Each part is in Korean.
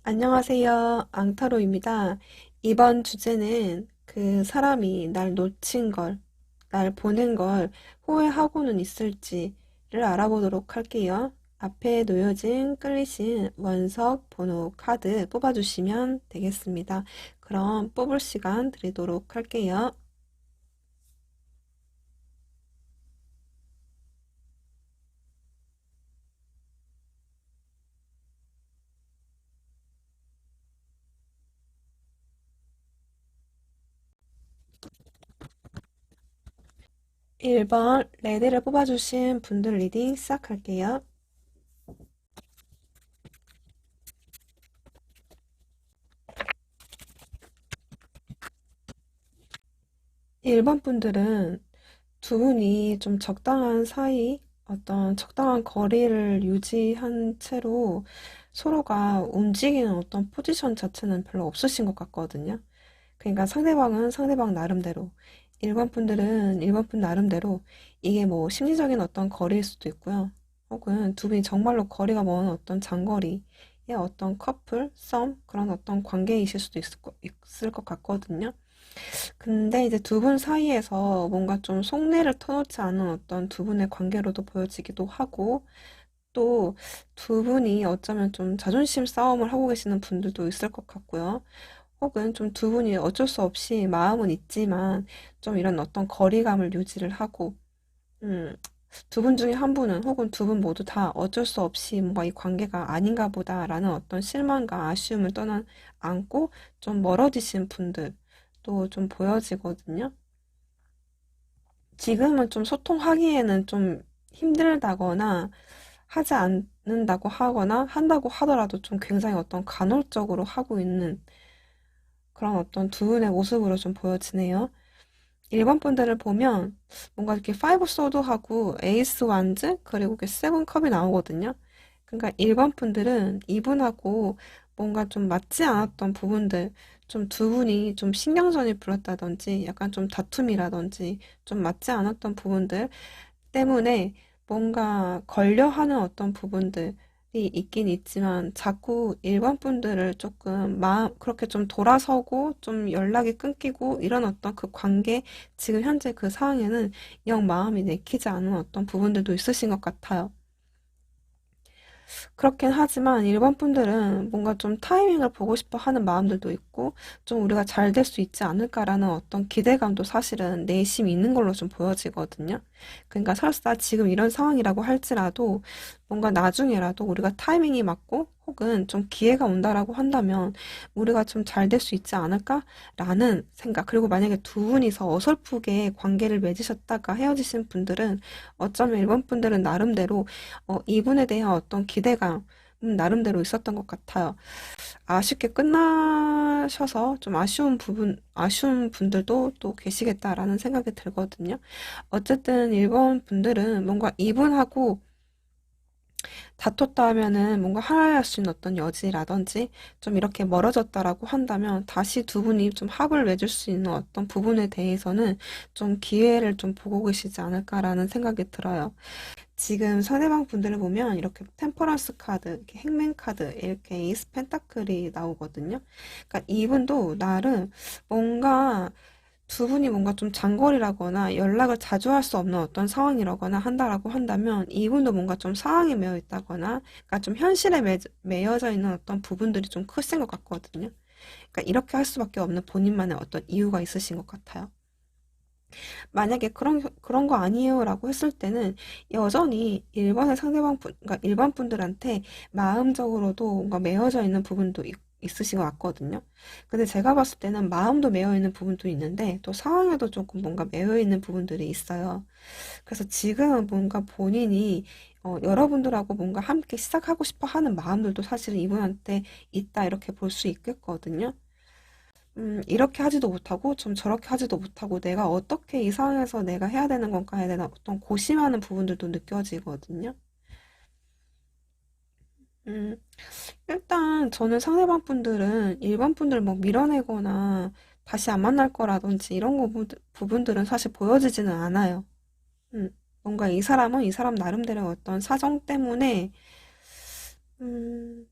안녕하세요. 앙타로입니다. 이번 주제는 그 사람이 날 놓친 걸, 날 보낸 걸 후회하고는 있을지를 알아보도록 할게요. 앞에 놓여진 끌리신 원석 번호 카드 뽑아주시면 되겠습니다. 그럼 뽑을 시간 드리도록 할게요. 1번 레드를 뽑아주신 분들 리딩 시작할게요. 1번 분들은 두 분이 좀 적당한 사이, 어떤 적당한 거리를 유지한 채로 서로가 움직이는 어떤 포지션 자체는 별로 없으신 것 같거든요. 그러니까 상대방은 상대방 나름대로, 일반 분들은 일반 분 나름대로 이게 뭐 심리적인 어떤 거리일 수도 있고요. 혹은 두 분이 정말로 거리가 먼 어떤 장거리의 어떤 커플, 썸, 그런 어떤 관계이실 수도 있을 것 같거든요. 근데 이제 두 분 사이에서 뭔가 좀 속내를 터놓지 않은 어떤 두 분의 관계로도 보여지기도 하고, 또 두 분이 어쩌면 좀 자존심 싸움을 하고 계시는 분들도 있을 것 같고요. 혹은 좀 두 분이 어쩔 수 없이 마음은 있지만 좀 이런 어떤 거리감을 유지를 하고, 음, 두 분 중에 한 분은 혹은 두 분 모두 다 어쩔 수 없이 뭔가 이 관계가 아닌가 보다라는 어떤 실망과 아쉬움을 안고 좀 멀어지신 분들도 좀 보여지거든요. 지금은 좀 소통하기에는 좀 힘들다거나 하지 않는다고 하거나 한다고 하더라도 좀 굉장히 어떤 간헐적으로 하고 있는 그런 어떤 두 분의 모습으로 좀 보여지네요. 일반 분들을 보면 뭔가 이렇게 파이브 소드하고 에이스 완즈 그리고 이렇게 세븐 컵이 나오거든요. 그러니까 일반 분들은 이분하고 뭔가 좀 맞지 않았던 부분들, 좀 두 분이 좀 신경전이 불었다든지 약간 좀 다툼이라든지 좀 맞지 않았던 부분들 때문에 뭔가 걸려하는 어떤 부분들이 있긴 있지만 자꾸 일반 분들을 조금 그렇게 좀 돌아서고 좀 연락이 끊기고 이런 어떤 그 관계, 지금 현재 그 상황에는 영 마음이 내키지 않은 어떤 부분들도 있으신 것 같아요. 그렇긴 하지만 일반 분들은 뭔가 좀 타이밍을 보고 싶어 하는 마음들도 있고, 좀 우리가 잘 될 수 있지 않을까라는 어떤 기대감도 사실은 내심이 있는 걸로 좀 보여지거든요. 그러니까 설사 지금 이런 상황이라고 할지라도 뭔가 나중에라도 우리가 타이밍이 맞고 혹은 좀 기회가 온다라고 한다면 우리가 좀 잘 될 수 있지 않을까라는 생각. 그리고 만약에 두 분이서 어설프게 관계를 맺으셨다가 헤어지신 분들은 어쩌면 일반 분들은 나름대로 이분에 대한 어떤 기대감 나름대로 있었던 것 같아요. 아쉽게 끝나셔서 좀 아쉬운 분들도 또 계시겠다라는 생각이 들거든요. 어쨌든 일본 분들은 뭔가 이분하고 다퉜다 하면은 뭔가 하나할 수 있는 어떤 여지라든지 좀 이렇게 멀어졌다라고 한다면 다시 두 분이 좀 합을 맺을 수 있는 어떤 부분에 대해서는 좀 기회를 좀 보고 계시지 않을까라는 생각이 들어요. 지금 상대방 분들을 보면 이렇게 템퍼런스 카드, 이렇게 행맨 카드, 이렇게 에이스 펜타클이 나오거든요. 그러니까 이분도 나름 뭔가 두 분이 뭔가 좀 장거리라거나 연락을 자주 할 수 없는 어떤 상황이라거나 한다라고 한다면 이분도 뭔가 좀 상황에 매여 있다거나 그러니까 좀 현실에 매여져 있는 어떤 부분들이 좀 크신 것 같거든요. 그러니까 이렇게 할 수밖에 없는 본인만의 어떤 이유가 있으신 것 같아요. 만약에 그런 거 아니에요라고 했을 때는 여전히 그러니까 일반 분들한테 마음적으로도 뭔가 매여져 있는 부분도 있으신 것 같거든요. 근데 제가 봤을 때는 마음도 매여 있는 부분도 있는데 또 상황에도 조금 뭔가 매여 있는 부분들이 있어요. 그래서 지금은 뭔가 본인이 여러분들하고 뭔가 함께 시작하고 싶어 하는 마음들도 사실은 이분한테 있다 이렇게 볼 수 있겠거든요. 이렇게 하지도 못하고 좀 저렇게 하지도 못하고 내가 어떻게 이 상황에서 내가 해야 되는 건가에 대한 어떤 고심하는 부분들도 느껴지거든요. 음, 일단 저는 상대방 분들은 일반 분들 뭐 밀어내거나 다시 안 만날 거라든지 이런 부분들은 사실 보여지지는 않아요. 음, 뭔가 이 사람은 이 사람 나름대로 어떤 사정 때문에 음,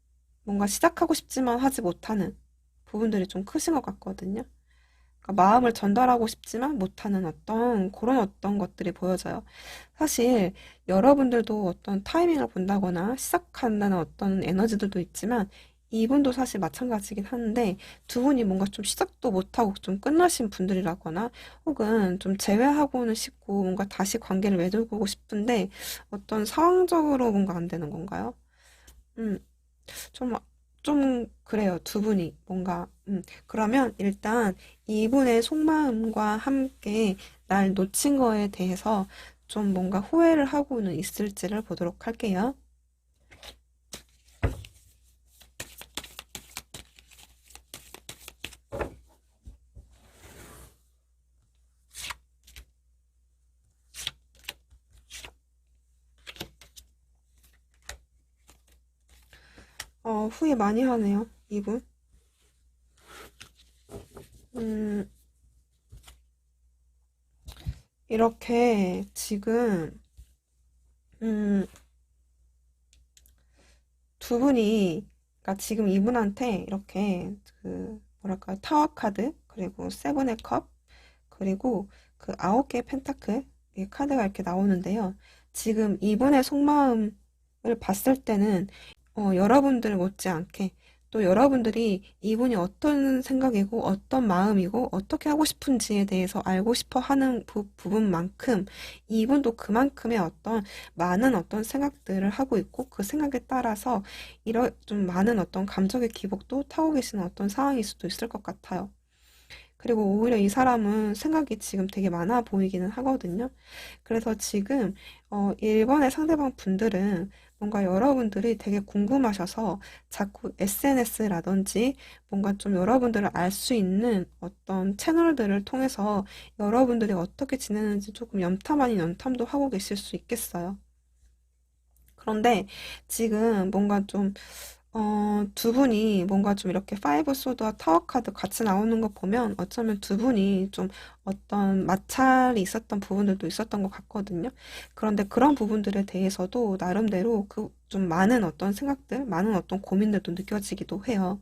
뭔가 시작하고 싶지만 하지 못하는 부분들이 좀 크신 것 같거든요. 그러니까 마음을 전달하고 싶지만 못하는 어떤 그런 어떤 것들이 보여져요. 사실 여러분들도 어떤 타이밍을 본다거나 시작한다는 어떤 에너지들도 있지만 이분도 사실 마찬가지긴 한데 두 분이 뭔가 좀 시작도 못하고 좀 끝나신 분들이라거나 혹은 좀 재회하고는 싶고 뭔가 다시 관계를 맺어보고 싶은데 어떤 상황적으로 뭔가 안 되는 건가요? 음, 좀, 좀 그래요. 두 분이 뭔가 그러면 일단 이분의 속마음과 함께 날 놓친 거에 대해서 좀 뭔가 후회를 하고는 있을지를 보도록 할게요. 후회 많이 하네요. 이분. 음, 이렇게 지금 음, 두 분이 그러니까 지금 이분한테 이렇게 그 뭐랄까 타워 카드 그리고 세븐의 컵 그리고 그 아홉 개의 펜타클 이 카드가 이렇게 나오는데요. 지금 이분의 속마음을 봤을 때는 여러분들 못지않게 또 여러분들이 이분이 어떤 생각이고 어떤 마음이고 어떻게 하고 싶은지에 대해서 알고 싶어 하는 부분만큼 이분도 그만큼의 어떤 많은 어떤 생각들을 하고 있고 그 생각에 따라서 이런 좀 많은 어떤 감정의 기복도 타고 계시는 어떤 상황일 수도 있을 것 같아요. 그리고 오히려 이 사람은 생각이 지금 되게 많아 보이기는 하거든요. 그래서 지금 1번의 상대방 분들은 뭔가 여러분들이 되게 궁금하셔서 자꾸 SNS라든지 뭔가 좀 여러분들을 알 수 있는 어떤 채널들을 통해서 여러분들이 어떻게 지내는지 조금 염탐 아닌 염탐도 하고 계실 수 있겠어요. 그런데 지금 뭔가 좀 두 분이 뭔가 좀 이렇게 파이브 소드와 타워 카드 같이 나오는 거 보면 어쩌면 두 분이 좀 어떤 마찰이 있었던 부분들도 있었던 것 같거든요. 그런데 그런 부분들에 대해서도 나름대로 그 좀 많은 어떤 생각들, 많은 어떤 고민들도 느껴지기도 해요.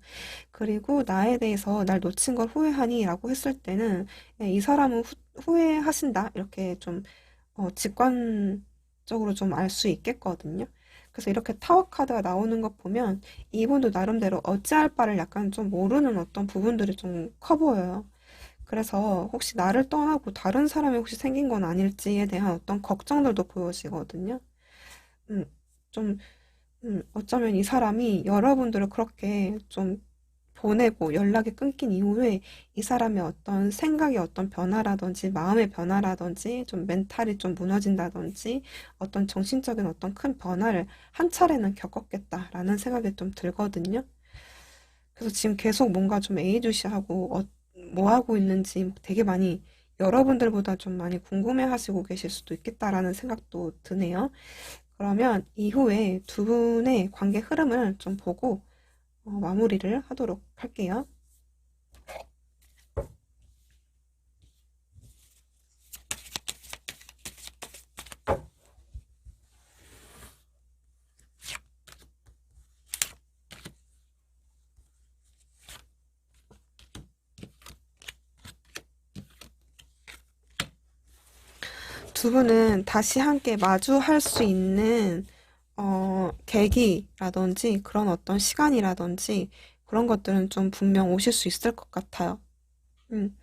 그리고 나에 대해서 날 놓친 걸 후회하니? 라고 했을 때는 이 사람은 후회하신다. 이렇게 좀 직관적으로 좀 알 수 있겠거든요. 그래서 이렇게 타워 카드가 나오는 것 보면 이분도 나름대로 어찌할 바를 약간 좀 모르는 어떤 부분들이 좀 커 보여요. 그래서 혹시 나를 떠나고 다른 사람이 혹시 생긴 건 아닐지에 대한 어떤 걱정들도 보여지거든요. 음, 좀 어쩌면 이 사람이 여러분들을 그렇게 좀 보내고 연락이 끊긴 이후에 이 사람의 어떤 생각의 어떤 변화라든지 마음의 변화라든지 좀 멘탈이 좀 무너진다든지 어떤 정신적인 어떤 큰 변화를 한 차례는 겪었겠다라는 생각이 좀 들거든요. 그래서 지금 계속 뭔가 좀 애의주시하고 뭐 하고 있는지 되게 많이 여러분들보다 좀 많이 궁금해 하시고 계실 수도 있겠다라는 생각도 드네요. 그러면 이후에 두 분의 관계 흐름을 좀 보고 마무리를 하도록 할게요. 두 분은 다시 함께 마주할 수 있는 계기라든지 그런 어떤 시간이라든지 그런 것들은 좀 분명 오실 수 있을 것 같아요. 음.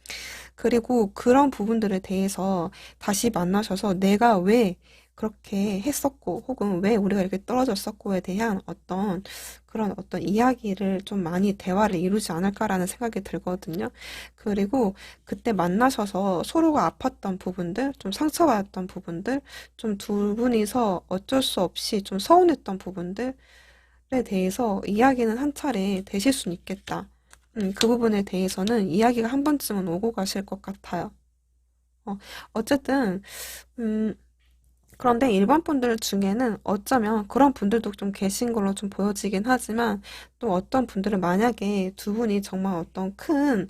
그리고 그런 부분들에 대해서 다시 만나셔서 내가 왜 그렇게 했었고, 혹은 왜 우리가 이렇게 떨어졌었고에 대한 어떤 그런 어떤 이야기를 좀 많이 대화를 이루지 않을까라는 생각이 들거든요. 그리고 그때 만나셔서 서로가 아팠던 부분들, 좀 상처받았던 부분들, 좀 두 분이서 어쩔 수 없이 좀 서운했던 부분들에 대해서 이야기는 한 차례 되실 수는 있겠다. 그 부분에 대해서는 이야기가 한 번쯤은 오고 가실 것 같아요. 어, 어쨌든, 음, 그런데 일반 분들 중에는 어쩌면 그런 분들도 좀 계신 걸로 좀 보여지긴 하지만 또 어떤 분들은 만약에 두 분이 정말 어떤 큰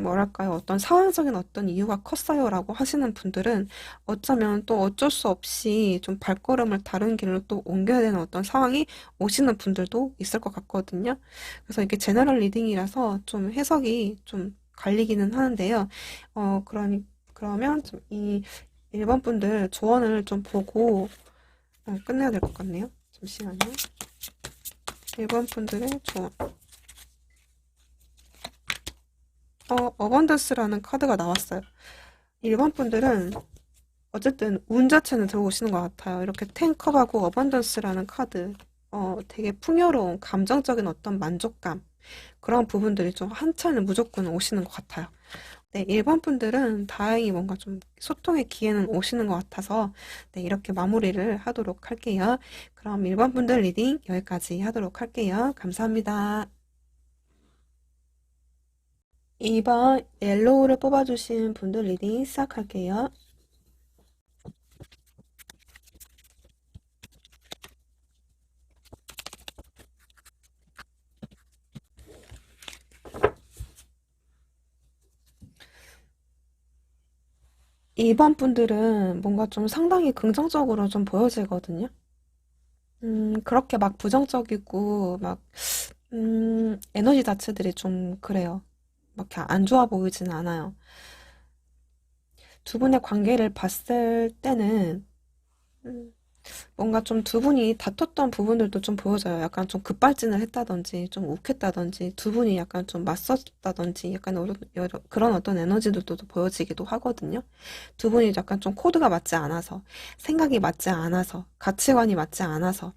뭐랄까요? 어떤 상황적인 어떤 이유가 컸어요라고 하시는 분들은 어쩌면 또 어쩔 수 없이 좀 발걸음을 다른 길로 또 옮겨야 되는 어떤 상황이 오시는 분들도 있을 것 같거든요. 그래서 이게 제너럴 리딩이라서 좀 해석이 좀 갈리기는 하는데요. 그러면 좀 이 1번 분들 조언을 좀 보고 끝내야 될 것 같네요. 잠시만요. 1번 분들의 조언. 어번던스라는 카드가 나왔어요. 1번 분들은 어쨌든 운 자체는 들어오시는 것 같아요. 이렇게 텐컵하고 어번던스라는 카드. 되게 풍요로운 감정적인 어떤 만족감. 그런 부분들이 좀 한차는 무조건 오시는 것 같아요. 네, 1번 분들은 다행히 뭔가 좀 소통의 기회는 오시는 것 같아서 네, 이렇게 마무리를 하도록 할게요. 그럼 1번 분들 리딩 여기까지 하도록 할게요. 감사합니다. 2번 옐로우를 뽑아주신 분들 리딩 시작할게요. 2번 분들은 뭔가 좀 상당히 긍정적으로 좀 보여지거든요. 그렇게 막 부정적이고, 막, 에너지 자체들이 좀 그래요. 막 이렇게 안 좋아 보이진 않아요. 두 분의 관계를 봤을 때는, 음, 뭔가 좀 두 분이 다퉜던 부분들도 좀 보여져요. 약간 좀 급발진을 했다든지, 좀 욱했다든지, 두 분이 약간 좀 맞섰다든지, 약간 그런 어떤 에너지들도 또 보여지기도 하거든요. 두 분이 약간 좀 코드가 맞지 않아서, 생각이 맞지 않아서, 가치관이 맞지 않아서,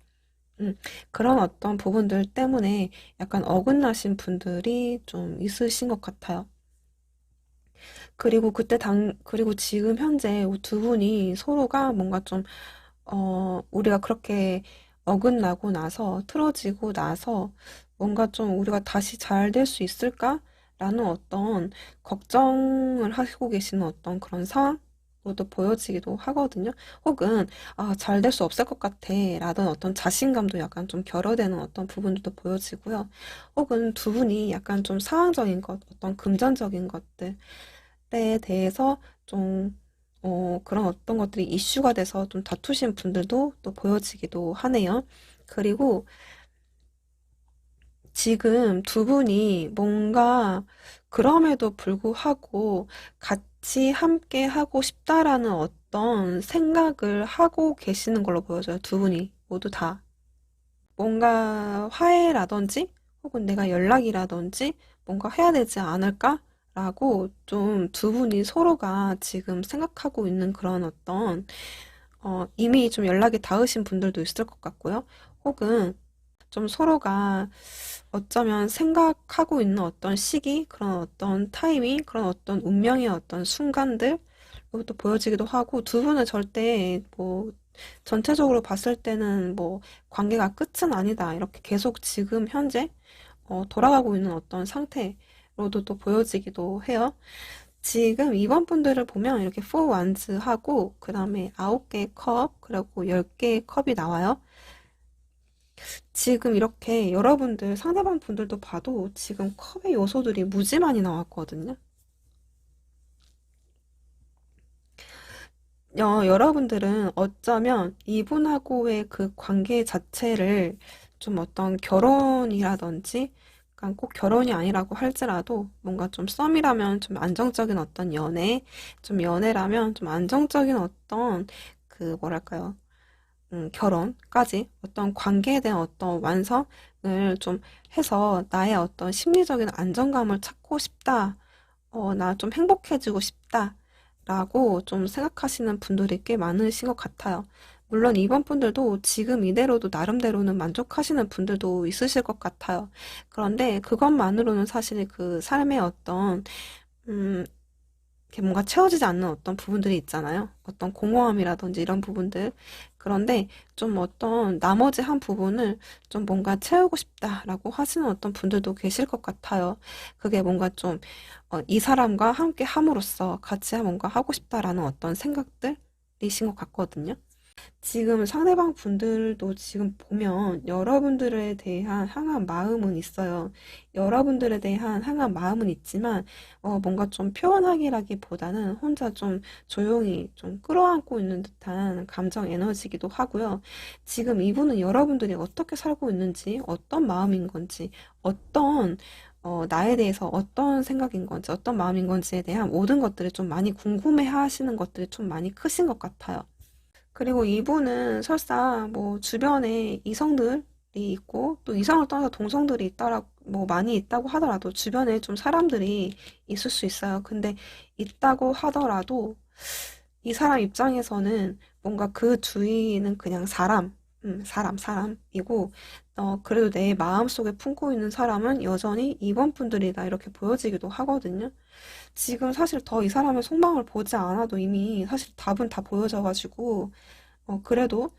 음, 그런 어떤 부분들 때문에 약간 어긋나신 분들이 좀 있으신 것 같아요. 그리고 지금 현재 두 분이 서로가 뭔가 좀, 우리가 그렇게 어긋나고 나서, 틀어지고 나서, 뭔가 좀 우리가 다시 잘 될 수 있을까? 라는 어떤 걱정을 하시고 계시는 어떤 그런 상황으로도 보여지기도 하거든요. 혹은, 잘 될 수 없을 것 같아. 라던 어떤 자신감도 약간 좀 결여되는 어떤 부분들도 보여지고요. 혹은 두 분이 약간 좀 상황적인 것, 어떤 금전적인 것들, 때에 대해서 좀, 그런 어떤 것들이 이슈가 돼서 좀 다투신 분들도 또 보여지기도 하네요. 그리고 지금 두 분이 뭔가 그럼에도 불구하고 같이 함께 하고 싶다라는 어떤 생각을 하고 계시는 걸로 보여져요. 두 분이 모두 다. 뭔가 화해라든지 혹은 내가 연락이라든지 뭔가 해야 되지 않을까라고 좀 두 분이 서로가 지금 생각하고 있는 그런 어떤 이미 좀 연락이 닿으신 분들도 있을 것 같고요. 혹은 좀 서로가 어쩌면 생각하고 있는 어떤 시기, 그런 어떤 타이밍, 그런 어떤 운명의 어떤 순간들, 이것도 보여지기도 하고, 두 분은 절대 뭐, 전체적으로 봤을 때는 뭐, 관계가 끝은 아니다. 이렇게 계속 지금 현재, 돌아가고 있는 어떤 상태로도 또 보여지기도 해요. 지금 이번 분들을 보면 이렇게 4 wands 하고, 그 다음에 9개의 컵, 그리고 10개의 컵이 나와요. 지금 이렇게 여러분들 상대방 분들도 봐도 지금 컵의 요소들이 무지 많이 나왔거든요. 여러분들은 어쩌면 이분하고의 그 관계 자체를 좀 어떤 결혼이라든지, 그러니까 꼭 결혼이 아니라고 할지라도 뭔가 좀 썸이라면 좀 안정적인 어떤 연애, 좀 연애라면 좀 안정적인 어떤 그 뭐랄까요? 결혼까지 어떤 관계에 대한 어떤 완성을 좀 해서 나의 어떤 심리적인 안정감을 찾고 싶다. 나 좀 행복해지고 싶다. 라고 좀 생각하시는 분들이 꽤 많으신 것 같아요. 물론 이번 분들도 지금 이대로도 나름대로는 만족하시는 분들도 있으실 것 같아요. 그런데 그것만으로는 사실 그 삶의 어떤, 음, 이렇게 뭔가 채워지지 않는 어떤 부분들이 있잖아요. 어떤 공허함이라든지 이런 부분들. 그런데 좀 어떤 나머지 한 부분을 좀 뭔가 채우고 싶다라고 하시는 어떤 분들도 계실 것 같아요. 그게 뭔가 좀, 이 사람과 함께 함으로써 같이 뭔가 하고 싶다라는 어떤 생각들이신 것 같거든요. 지금 상대방 분들도 지금 보면 여러분들에 대한 향한 마음은 있어요. 여러분들에 대한 향한 마음은 있지만, 뭔가 좀 표현하기라기보다는 혼자 좀 조용히 좀 끌어안고 있는 듯한 감정 에너지이기도 하고요. 지금 이분은 여러분들이 어떻게 살고 있는지, 어떤 마음인 건지, 어떤 나에 대해서 어떤 생각인 건지, 어떤 마음인 건지에 대한 모든 것들을 좀 많이 궁금해 하시는 것들이 좀 많이 크신 것 같아요. 그리고 이분은 설사 뭐 주변에 이성들이 있고 또 이성을 떠나서 동성들이 있다라 뭐 많이 있다고 하더라도 주변에 좀 사람들이 있을 수 있어요. 근데 있다고 하더라도 이 사람 입장에서는 뭔가 그 주위는 그냥 사람이고, 그래도 내 마음속에 품고 있는 사람은 여전히 이번 분들이다 이렇게 보여지기도 하거든요. 지금 사실 더 이 사람의 속마음을 보지 않아도 이미 사실 답은 다 보여져가지고, 그래도,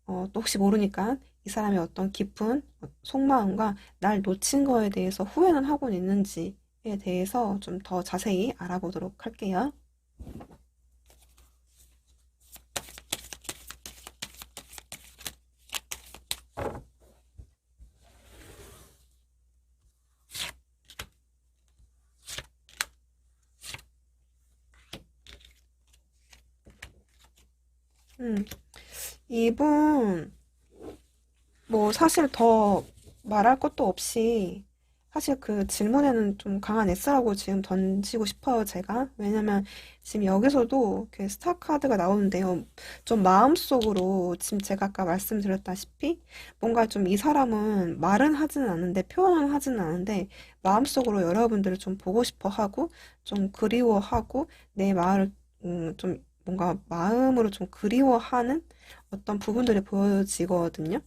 또 혹시 모르니까 이 사람의 어떤 깊은 속마음과 날 놓친 거에 대해서 후회는 하고 있는지에 대해서 좀 더 자세히 알아보도록 할게요. 음, 이분, 뭐 사실 더 말할 것도 없이 사실 그 질문에는 좀 강한 S라고 지금 던지고 싶어요, 제가. 왜냐면 지금 여기서도 그 스타 카드가 나오는데요. 좀 마음속으로 지금 제가 아까 말씀드렸다시피 뭔가 좀 이 사람은 말은 하지는 않는데 표현은 하지는 않은데 마음속으로 여러분들을 좀 보고 싶어 하고 좀 그리워하고 내 마음을 좀 뭔가 마음으로 좀 그리워하는 어떤 부분들이 보여지거든요.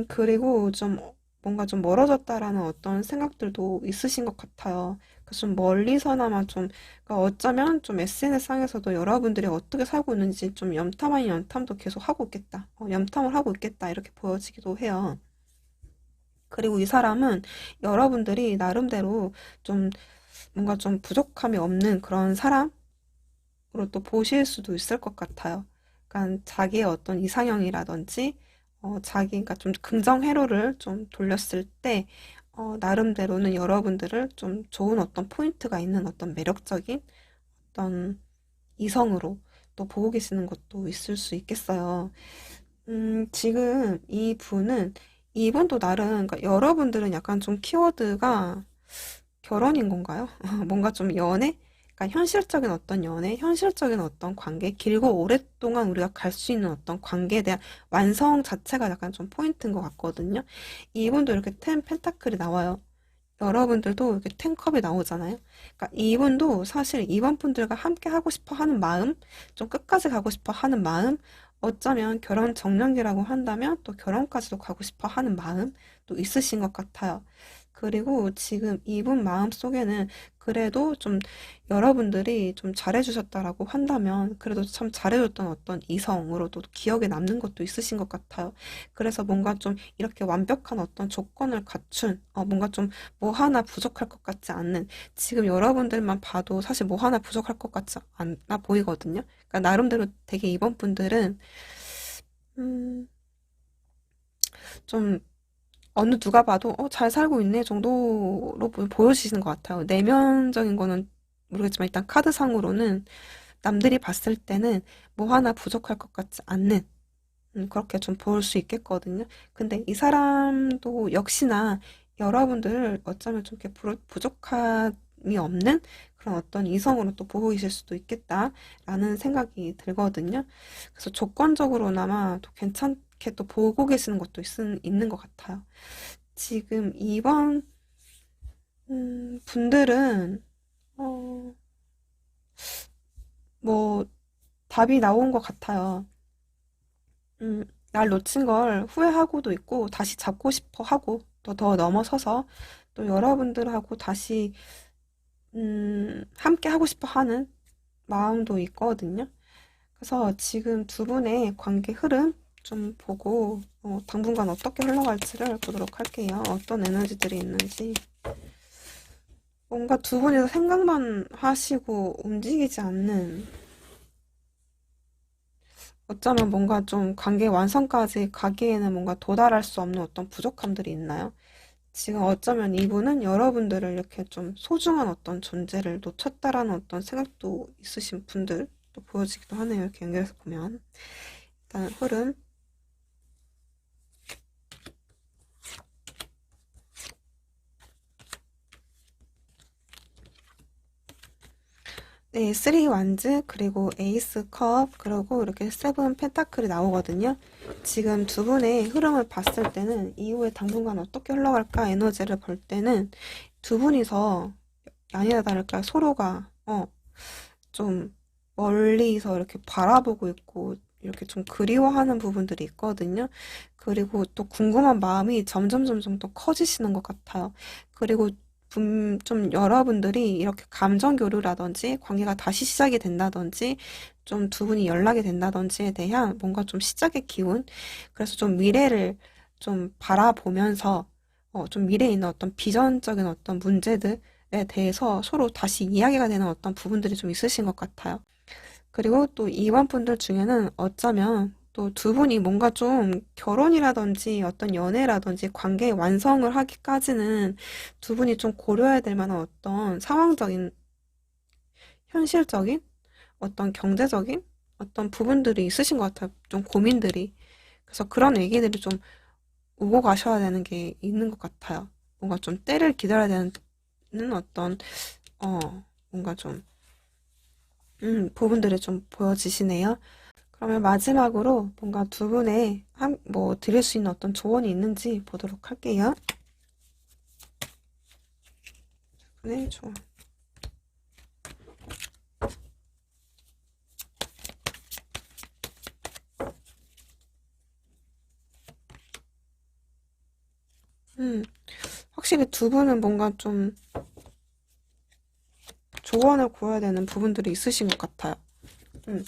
그리고 좀 뭔가 좀 멀어졌다라는 어떤 생각들도 있으신 것 같아요. 그래서 좀 멀리서나마 좀, 그러니까 어쩌면 좀 SNS상에서도 여러분들이 어떻게 살고 있는지 좀 염탐 아닌 염탐도 계속 하고 있겠다. 염탐을 하고 있겠다. 이렇게 보여지기도 해요. 그리고 이 사람은 여러분들이 나름대로 좀 뭔가 좀 부족함이 없는 그런 사람으로 또 보실 수도 있을 것 같아요. 그러니까 자기의 어떤 이상형이라든지 자기가 좀 긍정 회로를 좀 돌렸을 때 나름대로는 여러분들을 좀 좋은 어떤 포인트가 있는 어떤 매력적인 어떤 이성으로 또 보고 계시는 것도 있을 수 있겠어요. 지금 이 분은 이분도 나름 그러니까 여러분들은 약간 좀 키워드가 결혼인 건가요? 뭔가 좀 연애? 그러니까 현실적인 어떤 연애, 현실적인 어떤 관계, 길고 오랫동안 우리가 갈 수 있는 어떤 관계에 대한 완성 자체가 약간 좀 포인트인 것 같거든요. 이분도 이렇게 텐 펜타클이 나와요. 여러분들도 이렇게 텐컵이 나오잖아요. 그러니까 이분도 사실 이번 분들과 함께 하고 싶어 하는 마음, 좀 끝까지 가고 싶어 하는 마음, 어쩌면 결혼 정년기라고 한다면 또 결혼까지도 가고 싶어 하는 마음 또 있으신 것 같아요. 그리고 지금 이분 마음 속에는 그래도 좀 여러분들이 좀 잘해주셨다라고 한다면 그래도 참 잘해줬던 어떤 이성으로도 기억에 남는 것도 있으신 것 같아요. 그래서 뭔가 좀 이렇게 완벽한 어떤 조건을 갖춘, 뭔가 좀 뭐 하나 부족할 것 같지 않는 지금 여러분들만 봐도 사실 뭐 하나 부족할 것 같지 않아 보이거든요. 그러니까 나름대로 되게 이번 분들은 음, 좀 어느 누가 봐도 잘 살고 있네 정도로 보여지시는 것 같아요. 내면적인 거는 모르겠지만 일단 카드상으로는 남들이 봤을 때는 뭐 하나 부족할 것 같지 않는 그렇게 좀 볼 수 있겠거든요. 근데 이 사람도 역시나 여러분들 어쩌면 좀 이렇게 부족함이 없는 그런 어떤 이성으로 또 보고 계실 수도 있겠다라는 생각이 들거든요. 그래서 조건적으로나마 또 괜찮게 또 보고 계시는 것도 있는 것 같아요. 지금 이번 분들은 어, 뭐 답이 나온 것 같아요. 날 놓친 걸 후회하고도 있고, 다시 잡고 싶어 하고, 또 더 넘어서서, 또 여러분들하고 다시, 함께 하고 싶어 하는 마음도 있거든요. 그래서 지금 두 분의 관계 흐름 좀 보고, 당분간 어떻게 흘러갈지를 보도록 할게요. 어떤 에너지들이 있는지. 뭔가 두 분이서 생각만 하시고 움직이지 않는, 어쩌면 뭔가 좀 관계 완성까지 가기에는 뭔가 도달할 수 없는 어떤 부족함들이 있나요? 지금 어쩌면 이분은 여러분들을 이렇게 좀 소중한 어떤 존재를 놓쳤다라는 어떤 생각도 있으신 분들도 보여지기도 하네요. 이렇게 연결해서 보면. 일단 흐름. 네, 3 완즈, 그리고 에이스 컵, 그리고 이렇게 세븐 펜타클이 나오거든요. 지금 두 분의 흐름을 봤을 때는 이후에 당분간 어떻게 흘러갈까 에너지를 볼 때는 두 분이서 아니나 다를까 서로가 좀 멀리서 이렇게 바라보고 있고 이렇게 좀 그리워하는 부분들이 있거든요. 그리고 또 궁금한 마음이 점점 더 커지시는 것 같아요. 그리고 좀 여러분들이 이렇게 감정 교류라든지 관계가 다시 시작이 된다든지 좀 두 분이 연락이 된다든지에 대한 뭔가 좀 시작의 기운. 그래서 좀 미래를 좀 바라보면서 좀 미래에 있는 어떤 비전적인 어떤 문제들에 대해서 서로 다시 이야기가 되는 어떤 부분들이 좀 있으신 것 같아요. 그리고 또 이번 분들 중에는 어쩌면 또 두 분이 뭔가 좀 결혼이라든지 어떤 연애라든지 관계 완성을 하기까지는 두 분이 좀 고려해야 될 만한 어떤 상황적인, 현실적인, 어떤 경제적인 어떤 부분들이 있으신 것 같아요. 좀 고민들이. 그래서 그런 얘기들이 좀 오고 가셔야 되는 게 있는 것 같아요. 뭔가 좀 때를 기다려야 되는 어떤, 어, 뭔가 좀, 부분들이 좀 보여지시네요. 그러면 마지막으로 뭔가 두 분의 뭐 드릴 수 있는 어떤 조언이 있는지 보도록 할게요. 네, 조언. 음, 확실히 두 분은 뭔가 좀 조언을 구해야 되는 부분들이 있으신 것 같아요. 음,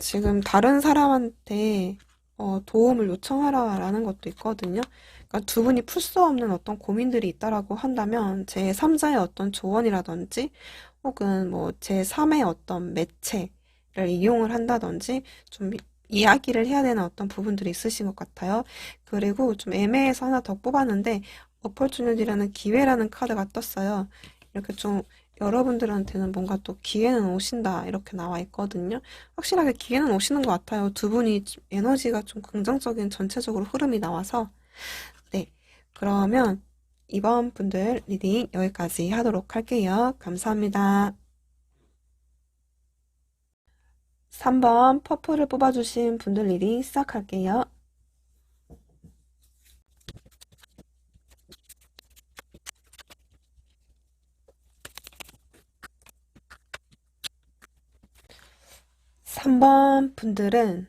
지금 다른 사람한테 도움을 요청하라라는 것도 있거든요. 그러니까 두 분이 풀 수 없는 어떤 고민들이 있다라고 한다면 제3자의 어떤 조언이라든지 혹은 뭐 제3의 어떤 매체를 이용을 한다든지 좀 이야기를 해야 되는 어떤 부분들이 있으신 것 같아요. 그리고 좀 애매해서 하나 더 뽑았는데 어퍼튜니티라는 기회라는 카드가 떴어요. 이렇게 좀 여러분들한테는 뭔가 또 기회는 오신다 이렇게 나와 있거든요. 확실하게 기회는 오시는 것 같아요. 두 분이 에너지가 좀 긍정적인 전체적으로 흐름이 나와서 네. 그러면 이번 분들 리딩 여기까지 하도록 할게요. 감사합니다. 3번 퍼플을 뽑아주신 분들 리딩 시작할게요. 3번 분들은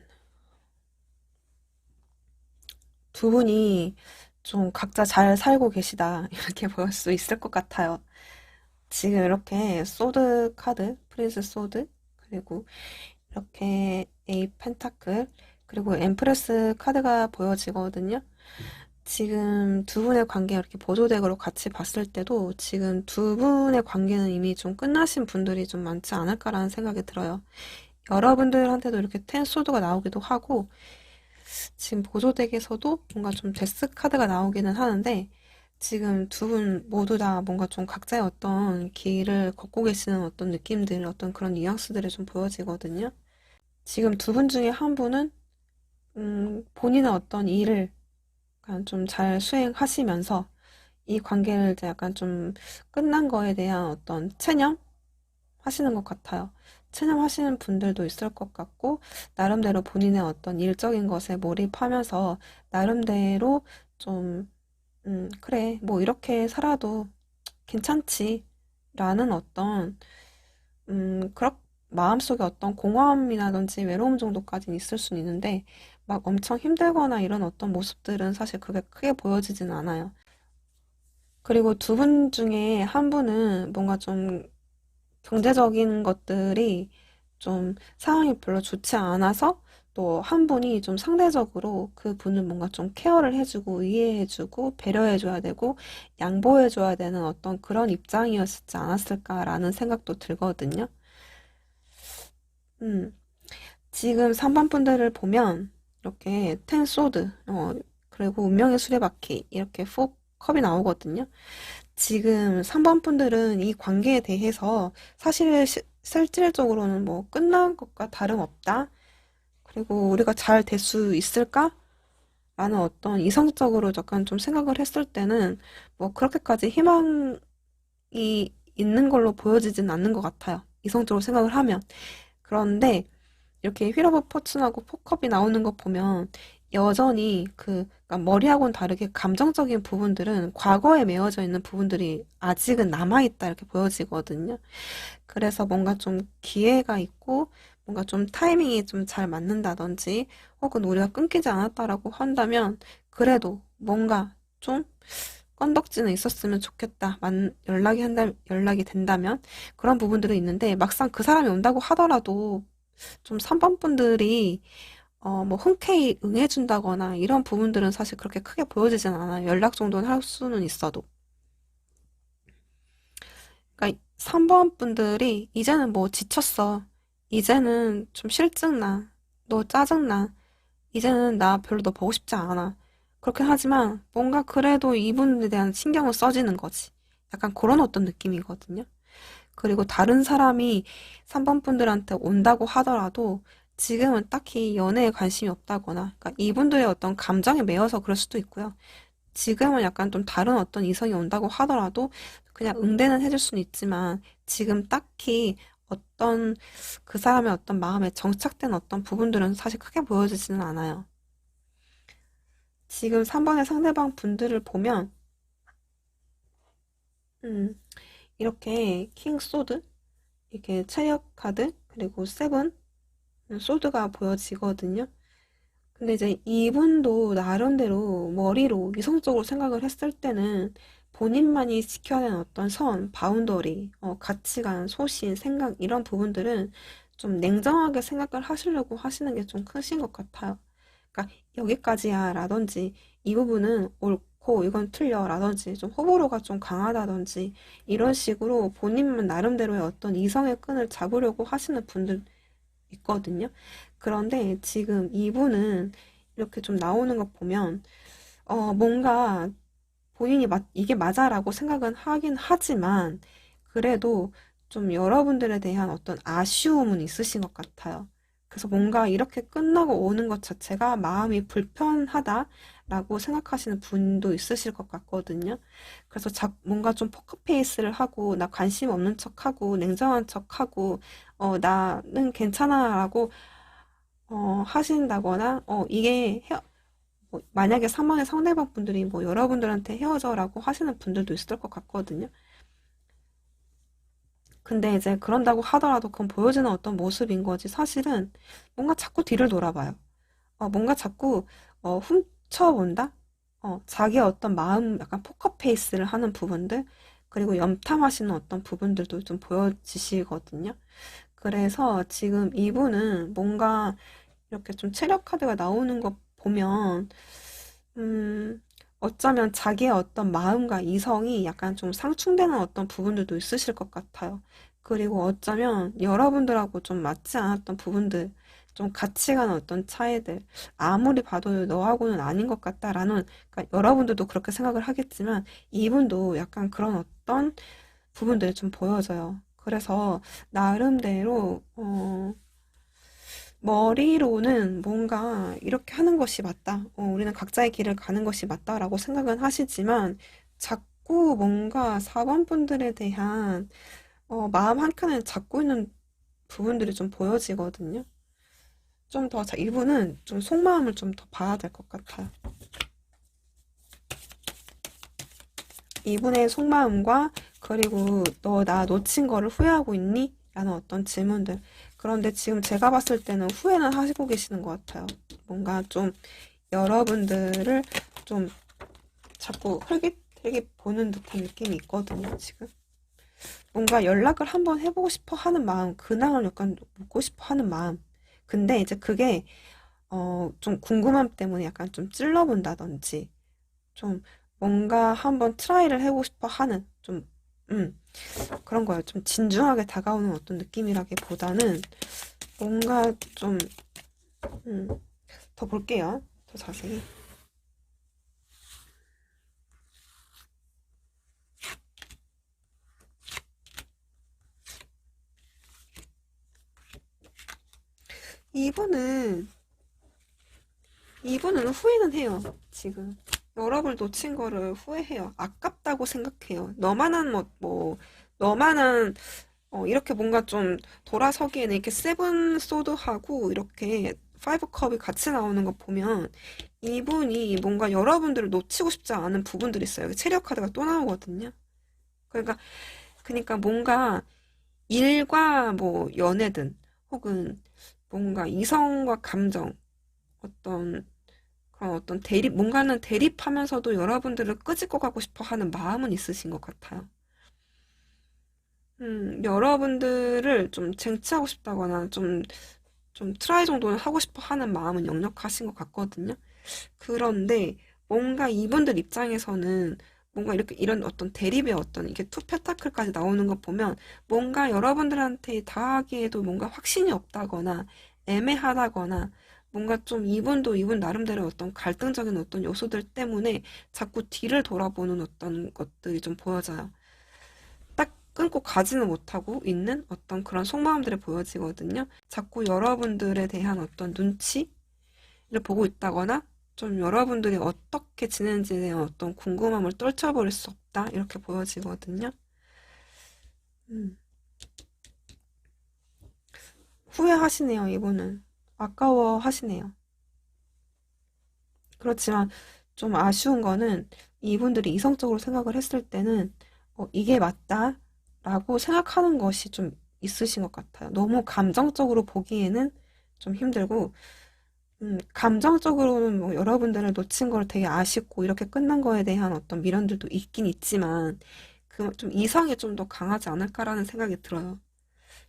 두 분이 좀 각자 잘 살고 계시다 이렇게 보일 수 있을 것 같아요. 지금 이렇게 소드 카드, 프린스 소드, 그리고 이렇게 에이 펜타클, 그리고 엠프레스 카드가 보여지거든요. 지금 두 분의 관계 이렇게 보조덱으로 같이 봤을 때도 지금 두 분의 관계는 이미 좀 끝나신 분들이 좀 많지 않을까라는 생각이 들어요. 여러분들한테도 이렇게 텐 소드가 나오기도 하고 지금 보조덱에서도 뭔가 좀 데스 카드가 나오기는 하는데 지금 두 분 모두 다 뭔가 좀 각자의 어떤 길을 걷고 계시는 어떤 느낌들, 어떤 그런 뉘앙스들이 좀 보여지거든요. 지금 두 분 중에 한 분은 본인의 어떤 일을 약간 좀 잘 수행하시면서 이 관계를 이제 약간 좀 끝난 거에 대한 어떤 체념 하시는 것 같아요. 체념하시는 분들도 있을 것 같고, 나름대로 본인의 어떤 일적인 것에 몰입하면서, 나름대로 좀, 그래, 뭐 이렇게 살아도 괜찮지. 라는 어떤, 그런 마음속에 어떤 공허함이라든지 외로움 정도까지는 있을 수는 있는데, 막 엄청 힘들거나 이런 어떤 모습들은 사실 그게 크게 보여지진 않아요. 그리고 두 분 중에 한 분은 뭔가 좀 경제적인 것들이 좀 상황이 별로 좋지 않아서 또 한 분이 좀 상대적으로 그 분을 뭔가 좀 케어를 해주고 이해해주고 배려해줘야 되고 양보해줘야 되는 어떤 그런 입장이었지 않았을까라는 생각도 들거든요. 음. 지금 3번 분들을 보면 이렇게 텐 소드, 그리고 운명의 수레바퀴 이렇게 4 컵이 나오거든요. 지금 3번 분들은 이 관계에 대해서 사실 실질적으로는 뭐 끝난 것과 다름없다. 그리고 우리가 잘 될 수 있을까? 라는 어떤 이성적으로 약간 좀 생각을 했을 때는 뭐 그렇게까지 희망이 있는 걸로 보여지진 않는 것 같아요. 이성적으로 생각을 하면. 그런데 이렇게 휠 오브 포춘하고 포컵이 나오는 거 보면 여전히 그러니까 머리하고는 다르게 감정적인 부분들은 과거에 메어져 있는 부분들이 아직은 남아있다 이렇게 보여지거든요. 그래서 뭔가 좀 기회가 있고 뭔가 좀 타이밍이 좀 잘 맞는다든지 혹은 우리가 끊기지 않았다라고 한다면 그래도 뭔가 좀 건덕지는 있었으면 좋겠다. 연락이 된다면 그런 부분들은 있는데 막상 그 사람이 온다고 하더라도 좀 3번 분들이 뭐 흔쾌히 응해준다거나 이런 부분들은 사실 그렇게 크게 보여지진 않아요. 연락 정도는 할 수는 있어도. 그러니까 3번 분들이 이제는 뭐 지쳤어. 이제는 좀 실증나. 너 짜증나. 이제는 나 별로 너 보고 싶지 않아. 그렇게 하지만 뭔가 그래도 이분에 대한 신경을 써지는 거지. 약간 그런 어떤 느낌이거든요. 그리고 다른 사람이 3번 분들한테 온다고 하더라도 지금은 딱히 연애에 관심이 없다거나, 그러니까 이분들의 어떤 감정에 매여서 그럴 수도 있고요. 지금은 약간 좀 다른 어떤 이성이 온다고 하더라도 그냥 응대는 해줄 수는 있지만 지금 딱히 어떤 그 사람의 어떤 마음에 정착된 어떤 부분들은 사실 크게 보여지지는 않아요. 지금 3번의 상대방 분들을 보면 음, 이렇게 킹 소드, 이렇게 체력 카드, 그리고 세븐 소드가 보여지거든요. 근데 이제 이분도 나름대로 머리로 이성적으로 생각을 했을 때는 본인만이 지켜야 하는 어떤 선, 바운더리, 가치관, 소신, 생각 이런 부분들은 좀 냉정하게 생각을 하시려고 하시는 게 좀 크신 것 같아요. 그러니까 여기까지야 라든지 이 부분은 옳고 이건 틀려 라든지 좀 호불호가 좀 강하다든지 이런 식으로 본인만 나름대로의 어떤 이성의 끈을 잡으려고 하시는 분들 있거든요. 그런데 지금 이분은 이렇게 좀 나오는 거 보면 뭔가 본인이 이게 맞아라고 생각은 하긴 하지만 그래도 좀 여러분들에 대한 어떤 아쉬움은 있으신 것 같아요. 그래서 뭔가 이렇게 끝나고 오는 것 자체가 마음이 불편하다라고 생각하시는 분도 있으실 것 같거든요. 그래서 뭔가 좀 포커페이스를 하고 나 관심 없는 척하고 냉정한 척하고 나는 괜찮아라고 하신다거나 이게 뭐 만약에 사망의 상대방 분들이 뭐 여러분들한테 헤어져라고 하시는 분들도 있을 것 같거든요. 근데 이제 그런다고 하더라도 그건 보여지는 어떤 모습인 거지. 사실은 뭔가 자꾸 뒤를 돌아봐요. 뭔가 자꾸 훔쳐본다? 자기의 어떤 마음 약간 포커페이스를 하는 부분들 그리고 염탐하시는 어떤 부분들도 좀 보여지시거든요. 그래서 지금 이분은 뭔가 이렇게 좀 체력 카드가 나오는 거 보면 어쩌면 자기의 어떤 마음과 이성이 약간 좀 상충되는 어떤 부분들도 있으실 것 같아요. 그리고 어쩌면 여러분들하고 좀 맞지 않았던 부분들, 좀 가치관 어떤 차이들, 아무리 봐도 너하고는 아닌 것 같다라는, 그러니까 여러분들도 그렇게 생각을 하겠지만, 이분도 약간 그런 어떤 부분들이 좀 보여져요. 그래서, 나름대로, 머리로는 뭔가 이렇게 하는 것이 맞다. 우리는 각자의 길을 가는 것이 맞다라고 생각은 하시지만 자꾸 뭔가 4번 분들에 대한 마음 한켠에 잡고 있는 부분들이 좀 보여지거든요. 좀 더, 이분은 좀 속마음을 좀 더 봐야 될 것 같아요. 이분의 속마음과 그리고 너 나 놓친 거를 후회하고 있니? 라는 어떤 질문들. 그런데 지금 제가 봤을 때는 후회는 하시고 계시는 것 같아요. 뭔가 좀 여러분들을 좀 자꾸 흘깃흘깃 보는 듯한 느낌이 있거든요, 지금. 뭔가 연락을 한번 해보고 싶어 하는 마음, 근황을 약간 묻고 싶어 하는 마음. 근데 이제 그게, 좀 궁금함 때문에 약간 좀 찔러본다든지, 좀 뭔가 한번 트라이를 해보고 싶어 하는, 그런 거예요. 좀 진중하게 다가오는 어떤 느낌이라기보다는, 뭔가 좀, 음, 더 볼게요. 더 자세히. 이분은, 이분은 후회는 해요. 지금. 여러분을 놓친 거를 후회해요. 아깝다고 생각해요. 너만한, 너만한, 이렇게 뭔가 좀 돌아서기에는 이렇게 세븐 소드하고 이렇게 파이브 컵이 같이 나오는 거 보면 이분이 뭔가 여러분들을 놓치고 싶지 않은 부분들이 있어요. 체력 카드가 또 나오거든요. 그러니까, 그러니까 뭔가 일과 뭐 연애든 혹은 뭔가 이성과 감정 어떤 그런 어떤 대립 뭔가는 대립하면서도 여러분들을 끄집고 가고 싶어 하는 마음은 있으신 것 같아요. 여러분들을 좀 쟁취하고 싶다거나 좀 트라이 정도는 하고 싶어 하는 마음은 역력하신 것 같거든요. 그런데 뭔가 이분들 입장에서는 뭔가 이렇게 이런 어떤 대립의 어떤 이게 투 페타클까지 나오는 거 보면 뭔가 여러분들한테 다하기에도 뭔가 확신이 없다거나 애매하다거나 뭔가 좀 이분도 이분 나름대로 어떤 갈등적인 어떤 요소들 때문에 자꾸 뒤를 돌아보는 어떤 것들이 좀 보여져요. 딱 끊고 가지는 못하고 있는 어떤 그런 속마음들이 보여지거든요. 자꾸 여러분들에 대한 어떤 눈치를 보고 있다거나 좀 여러분들이 어떻게 지내는지에 대한 어떤 궁금함을 떨쳐버릴 수 없다 이렇게 보여지거든요. 음, 후회하시네요, 이분은. 아까워하시네요. 그렇지만 좀 아쉬운 거는 이분들이 이성적으로 생각을 했을 때는 이게 맞다라고 생각하는 것이 좀 있으신 것 같아요. 너무 감정적으로 보기에는 좀 힘들고 감정적으로는 뭐 여러분들을 놓친 걸 되게 아쉽고 이렇게 끝난 거에 대한 어떤 미련들도 있긴 있지만 그 좀 이성이 좀 더 강하지 않을까라는 생각이 들어요.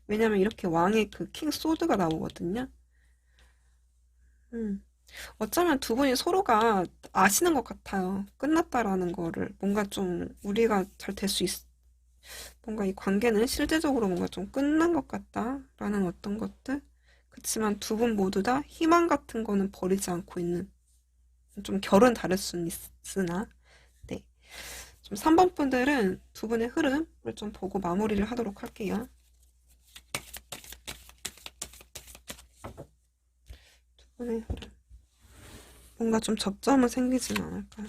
왜냐면 이렇게 왕의 그 킹 소드가 나오거든요. 음. 어쩌면 두 분이 서로가 아시는 것 같아요. 끝났다라는 거를. 뭔가 좀 우리가 잘 될 수 뭔가 이 관계는 실제적으로 뭔가 좀 끝난 것 같다라는 어떤 것들. 그치만 두 분 모두 다 희망 같은 거는 버리지 않고 있는. 좀 결은 다를 수는 있으나, 네. 좀 3번 분들은 두 분의 흐름을 좀 보고 마무리를 하도록 할게요. 두 분의 흐름. 뭔가 좀 접점은 생기진 않을까요?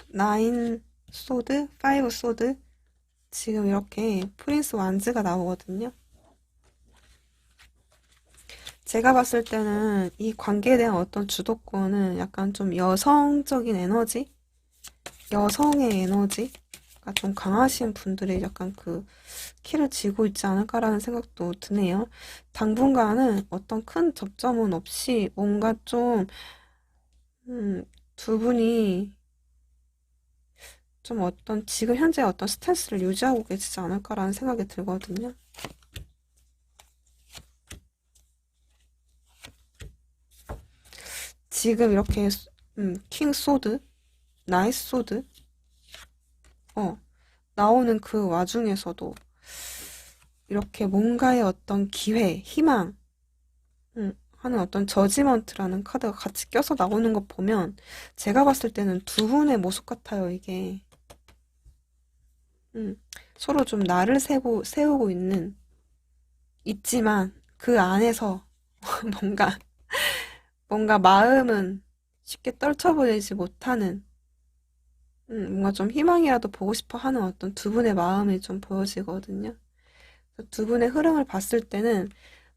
나인 소드, 파이브 소드. 지금 이렇게 프린스 완즈가 나오거든요. 제가 봤을 때는 이 관계에 대한 어떤 주도권은 약간 좀 여성적인 에너지? 여성의 에너지가 좀 강하신 분들이 약간 그 키를 쥐고 있지 않을까라는 생각도 드네요. 당분간은 어떤 큰 접점은 없이 뭔가 좀, 두 분이 좀 어떤 지금 현재 어떤 스탠스를 유지하고 계시지 않을까라는 생각이 들거든요. 지금 이렇게 킹 소드, 나이스 소드, 어, 나오는 그 와중에서도 이렇게 뭔가의 어떤 기회, 희망, 하는 어떤 저지먼트라는 카드가 같이 껴서 나오는 거 보면 제가 봤을 때는 두 분의 모습 같아요, 이게. 음, 서로 좀 나를 세우고 있지만 그 안에서 뭔가, 뭔가 마음은 쉽게 떨쳐버리지 못하는 뭔가 좀 희망이라도 보고 싶어 하는 어떤 두 분의 마음이 좀 보여지거든요. 두 분의 흐름을 봤을 때는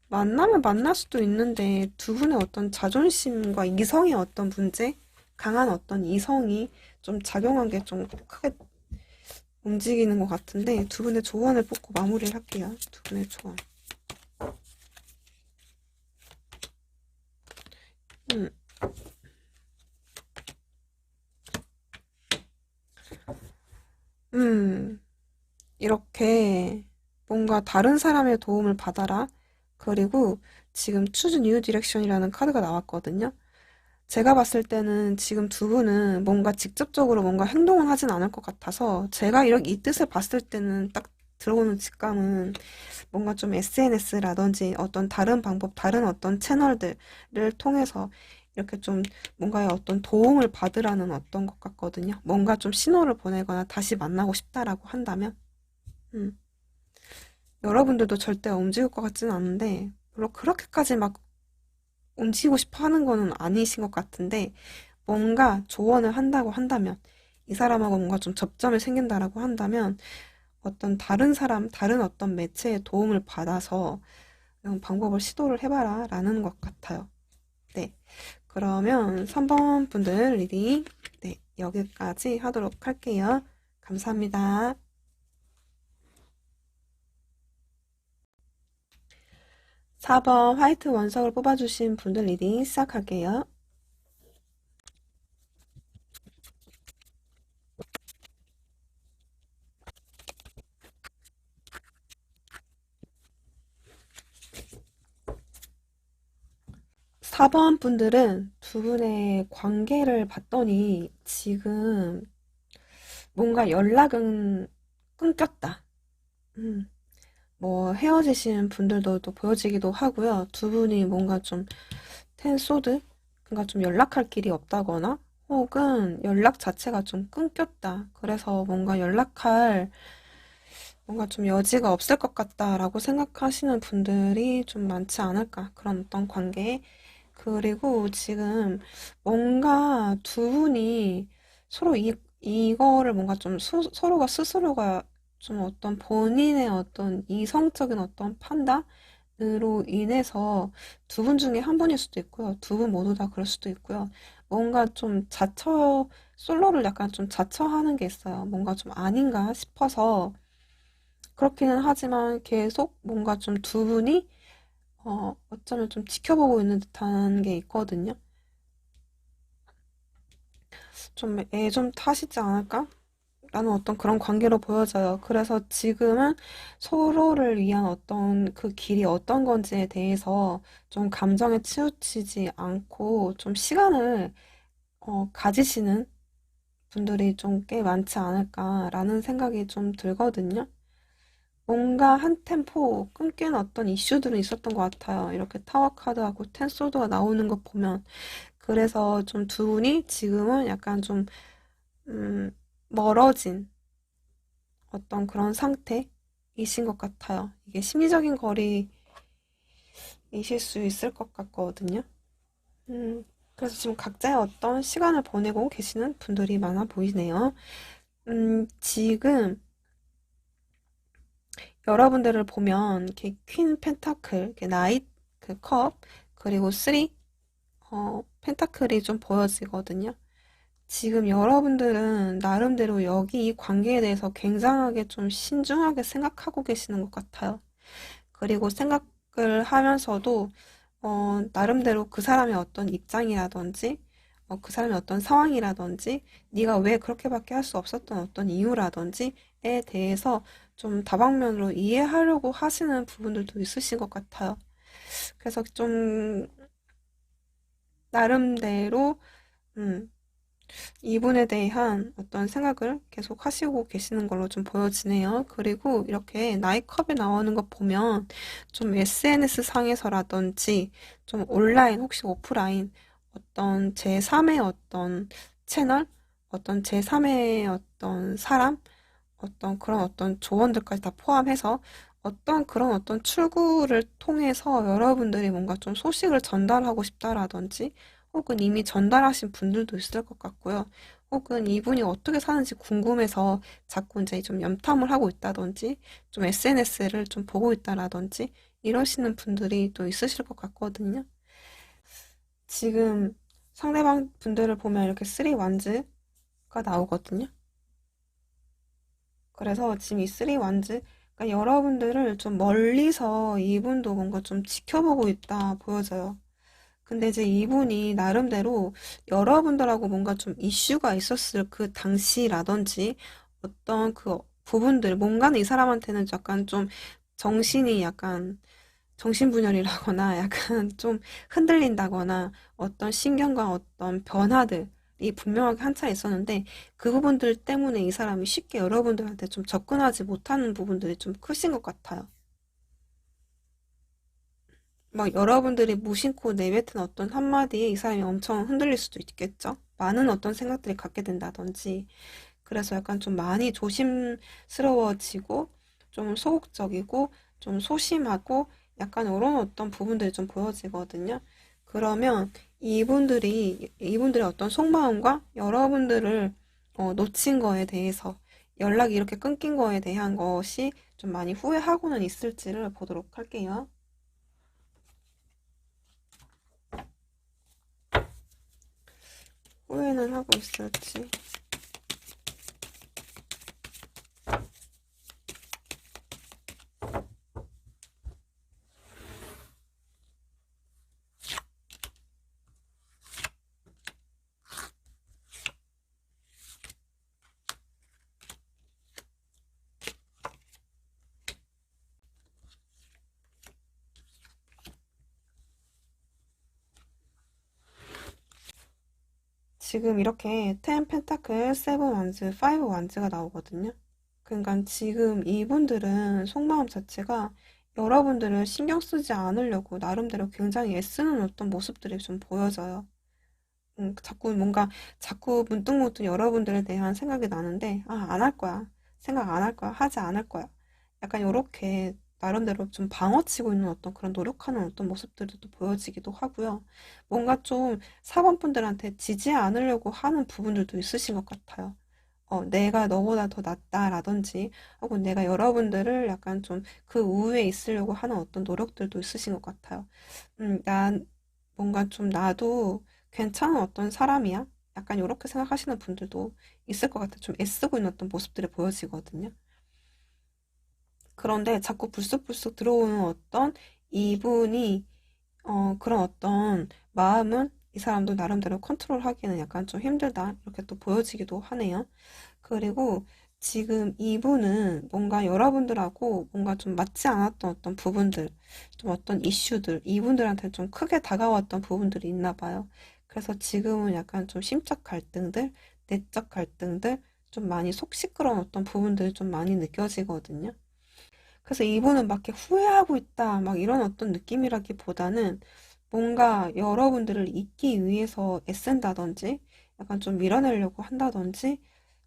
만나면 만날 수도 있는데 두 분의 어떤 자존심과 이성의 어떤 문제, 강한 어떤 이성이 좀 작용한 게 좀 크게 움직이는 것 같은데 두 분의 조언을 뽑고 마무리를 할게요. 두 분의 조언. 음, 음, 이렇게 뭔가 다른 사람의 도움을 받아라. 그리고 지금 Choose New Direction이라는 카드가 나왔거든요. 제가 봤을 때는 지금 두 분은 뭔가 직접적으로 뭔가 행동을 하진 않을 것 같아서 제가 이렇게 이 뜻을 봤을 때는 딱 들어오는 직감은 뭔가 좀 SNS라든지 어떤 다른 방법, 다른 어떤 채널들을 통해서 이렇게 좀 뭔가의 어떤 도움을 받으라는 어떤 것 같거든요. 뭔가 좀 신호를 보내거나 다시 만나고 싶다라고 한다면, 음, 여러분들도 절대 움직일 것 같지는 않은데, 물론 그렇게까지 막 움직이고 싶어 하는 거는 아니신 것 같은데, 뭔가 조언을 한다고 한다면, 이 사람하고 뭔가 좀 접점이 생긴다라고 한다면, 어떤 다른 사람, 다른 어떤 매체의 도움을 받아서 방법을 시도를 해봐라 라는 것 같아요. 네. 그러면 3번 분들 리딩, 네, 여기까지 하도록 할게요. 감사합니다. 4번 화이트 원석을 뽑아주신 분들 리딩 시작할게요. 4번 분들은 두 분의 관계를 봤더니 지금 뭔가 연락은 끊겼다. 음, 뭐 헤어지신 분들도 또 보여지기도 하고요. 두 분이 뭔가 좀 텐소드? 그러니까 좀 연락할 길이 없다거나 혹은 연락 자체가 좀 끊겼다. 그래서 뭔가 연락할 뭔가 좀 여지가 없을 것 같다라고 생각하시는 분들이 좀 많지 않을까. 그런 어떤 관계. 그리고 지금 뭔가 두 분이 서로 이거를 뭔가 좀 서로가 스스로가 좀 어떤 본인의 어떤 이성적인 어떤 판단으로 인해서 두 분 중에 한 분일 수도 있고요. 두 분 모두 다 그럴 수도 있고요. 뭔가 좀 솔로를 약간 좀 자처하는 게 있어요. 뭔가 좀 아닌가 싶어서 그렇기는 하지만 계속 뭔가 좀 두 분이 어쩌면 좀 지켜보고 있는 듯한 게 있거든요. 좀 애 좀 타시지 않을까? 라는 어떤 그런 관계로 보여져요. 그래서 지금은 서로를 위한 어떤 그 길이 어떤 건지에 대해서 좀 감정에 치우치지 않고 좀 시간을 가지시는 분들이 좀 꽤 많지 않을까라는 생각이 좀 들거든요. 뭔가 한 템포 끊기는 어떤 이슈들은 있었던 것 같아요. 이렇게 타워 카드하고 텐소드가 나오는 거 보면. 그래서 좀 두 분이 지금은 약간 좀, 음, 멀어진 어떤 그런 상태이신 것 같아요. 이게 심리적인 거리이실 수 있을 것 같거든요. 그래서 지금 각자의 어떤 시간을 보내고 계시는 분들이 많아 보이네요. 지금 여러분들을 보면 이렇게 퀸 펜타클, 이렇게 나잇, 그 컵, 그리고 쓰리, 펜타클이 좀 보여지거든요. 지금 여러분들은 나름대로 여기 이 관계에 대해서 굉장하게 좀 신중하게 생각하고 계시는 것 같아요. 그리고 생각을 하면서도 나름대로 그 사람의 어떤 입장이라든지 그 사람의 어떤 상황이라든지 네가 왜 그렇게밖에 할 수 없었던 어떤 이유라든지에 대해서 좀 다방면으로 이해하려고 하시는 부분들도 있으신 것 같아요. 그래서 좀 나름대로 음, 이분에 대한 어떤 생각을 계속 하시고 계시는 걸로 좀 보여지네요. 그리고 이렇게 나이컵에 나오는 거 보면 좀 SNS 상에서라든지 좀 온라인 혹시 오프라인 어떤 제3의 어떤 채널, 어떤 제3의 어떤 사람, 어떤 그런 어떤 조언들까지 다 포함해서 어떤 그런 어떤 출구를 통해서 여러분들이 뭔가 좀 소식을 전달하고 싶다라든지 혹은 이미 전달하신 분들도 있을 것 같고요. 혹은 이분이 어떻게 사는지 궁금해서 자꾸 이제 좀 염탐을 하고 있다든지 좀 SNS를 좀 보고 있다라든지 이러시는 분들이 또 있으실 것 같거든요. 지금 상대방 분들을 보면 이렇게 쓰리 완즈가 나오거든요. 그래서 지금 이 쓰리 완즈, 그러니까 여러분들을 좀 멀리서 이분도 뭔가 좀 지켜보고 있다 보여져요. 근데 이제 이분이 나름대로 여러분들하고 뭔가 좀 이슈가 있었을 그 당시라든지 어떤 그 부분들, 뭔가는 이 사람한테는 약간 좀 정신이 약간 정신분열이라거나 약간 좀 흔들린다거나 어떤 신경과 어떤 변화들이 분명하게 한 차례 있었는데 그 부분들 때문에 이 사람이 쉽게 여러분들한테 좀 접근하지 못하는 부분들이 좀 크신 것 같아요. 막 여러분들이 무심코 내뱉은 어떤 한마디에 이 사람이 엄청 흔들릴 수도 있겠죠. 많은 어떤 생각들이 갖게 된다든지. 그래서 약간 좀 많이 조심스러워지고 좀 소극적이고 좀 소심하고 약간 이런 어떤 부분들이 좀 보여지거든요. 그러면 이분들의 어떤 속마음과 여러분들을 놓친 거에 대해서 연락이 이렇게 끊긴 거에 대한 것이 좀 많이 후회하고는 있을지를 보도록 할게요. 후회는 하고 있을지. 지금 이렇게 10 펜타클, 7 완즈, 5 완즈가 나오거든요. 그러니까 지금 이분들은 속마음 자체가 여러분들을 신경 쓰지 않으려고 나름대로 굉장히 애쓰는 어떤 모습들이 좀 보여져요. 자꾸 문득문득 여러분들에 대한 생각이 나는데, 아, 안 할 거야. 생각 안 할 거야. 하지 않을 거야. 약간 요렇게 나름대로 좀 방어치고 있는 어떤 그런 노력하는 어떤 모습들도 또 보여지기도 하고요. 뭔가 좀 사원분들한테 지지 않으려고 하는 부분들도 있으신 것 같아요. 내가 너보다 더 낫다라든지, 혹은 내가 여러분들을 약간 좀 그 우위에 있으려고 하는 어떤 노력들도 있으신 것 같아요. 난 뭔가 좀 나도 괜찮은 어떤 사람이야? 약간 이렇게 생각하시는 분들도 있을 것 같아요. 좀 애쓰고 있는 어떤 모습들이 보여지거든요. 그런데 자꾸 불쑥불쑥 들어오는 어떤 이분이 그런 어떤 마음은 이 사람도 나름대로 컨트롤하기는 약간 좀 힘들다. 이렇게 또 보여지기도 하네요. 그리고 지금 이분은 뭔가 여러분들하고 뭔가 좀 맞지 않았던 어떤 부분들, 좀 어떤 이슈들, 이분들한테 좀 크게 다가왔던 부분들이 있나 봐요. 그래서 지금은 약간 좀 심적 갈등들, 내적 갈등들, 좀 많이 속 시끄러운 어떤 부분들이 좀 많이 느껴지거든요. 그래서 이분은 막 이렇게 후회하고 있다, 막 이런 어떤 느낌이라기보다는 뭔가 여러분들을 잊기 위해서 애쓴다든지, 약간 좀 밀어내려고 한다든지,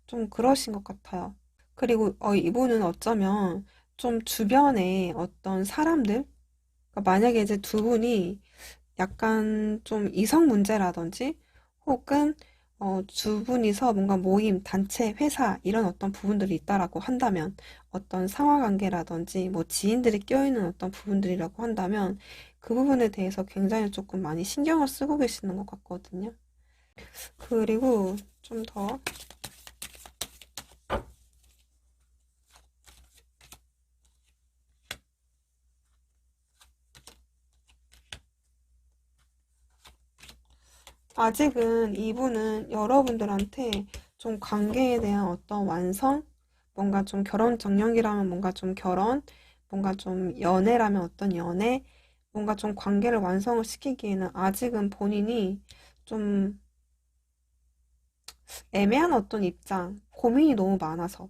좀 그러신 것 같아요. 그리고 이분은 어쩌면 좀 주변에 어떤 사람들, 그러니까 만약에 이제 두 분이 약간 좀 이성 문제라든지 혹은 두 분이서 뭔가 모임, 단체, 회사 이런 어떤 부분들이 있다라고 한다면 어떤 상하 관계라든지 뭐 지인들이 껴있는 어떤 부분들이라고 한다면 그 부분에 대해서 굉장히 조금 많이 신경을 쓰고 계시는 것 같거든요. 그리고 좀 더 아직은 이분은 여러분들한테 좀 관계에 대한 어떤 완성, 뭔가 좀 결혼 정령이라면 뭔가 좀 결혼, 뭔가 좀 연애라면 어떤 연애, 뭔가 좀 관계를 완성을 시키기에는 아직은 본인이 좀 애매한 어떤 입장, 고민이 너무 많아서,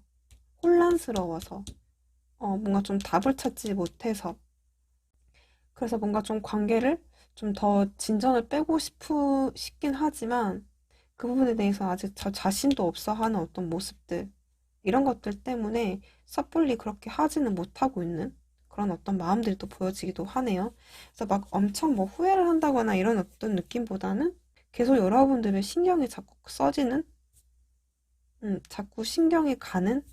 혼란스러워서, 뭔가 좀 답을 찾지 못해서, 그래서 뭔가 좀 관계를 좀 더 진전을 싶긴 하지만 그 부분에 대해서 아직 저 자신도 없어 하는 어떤 모습들, 이런 것들 때문에 섣불리 그렇게 하지는 못하고 있는 그런 어떤 마음들이 또 보여지기도 하네요. 그래서 막 엄청 뭐 후회를 한다거나 이런 어떤 느낌보다는 계속 여러분들의 신경이 자꾸 써지는, 자꾸 신경이 가는,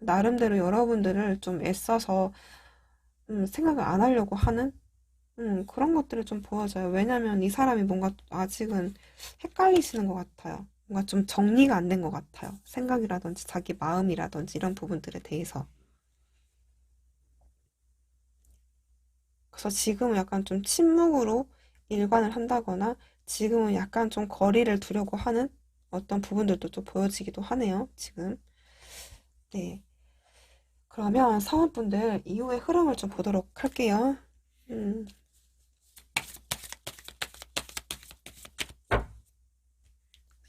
나름대로 여러분들을 좀 애써서 생각을 안 하려고 하는 그런 것들을 좀 보여줘요. 왜냐면 이 사람이 뭔가 아직은 헷갈리시는 것 같아요. 뭔가 좀 정리가 안 된 것 같아요. 생각이라든지 자기 마음이라든지 이런 부분들에 대해서. 그래서 지금은 약간 좀 침묵으로 일관을 한다거나 지금은 약간 좀 거리를 두려고 하는 어떤 부분들도 좀 보여지기도 하네요. 지금. 네. 그러면 사원분들 이후의 흐름을 좀 보도록 할게요. 음,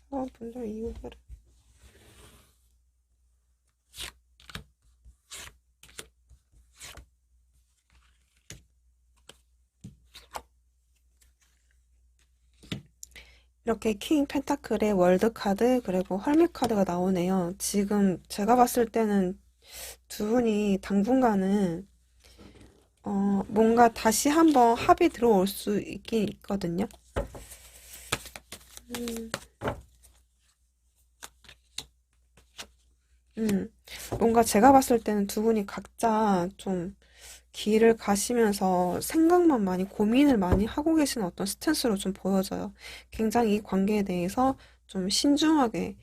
사원분들 이유를. 이렇게 킹 펜타클의 월드 카드 그리고 헐밋 카드가 나오네요. 지금 제가 봤을 때는 두 분이 당분간은 뭔가 다시 한번 합이 들어올 수 있긴 있거든요. 음, 음. 뭔가 제가 봤을 때는 두 분이 각자 좀 길을 가시면서 생각만 많이 고민을 많이 하고 계시는 어떤 스탠스로 좀 보여져요. 굉장히 이 관계에 대해서 좀 신중하게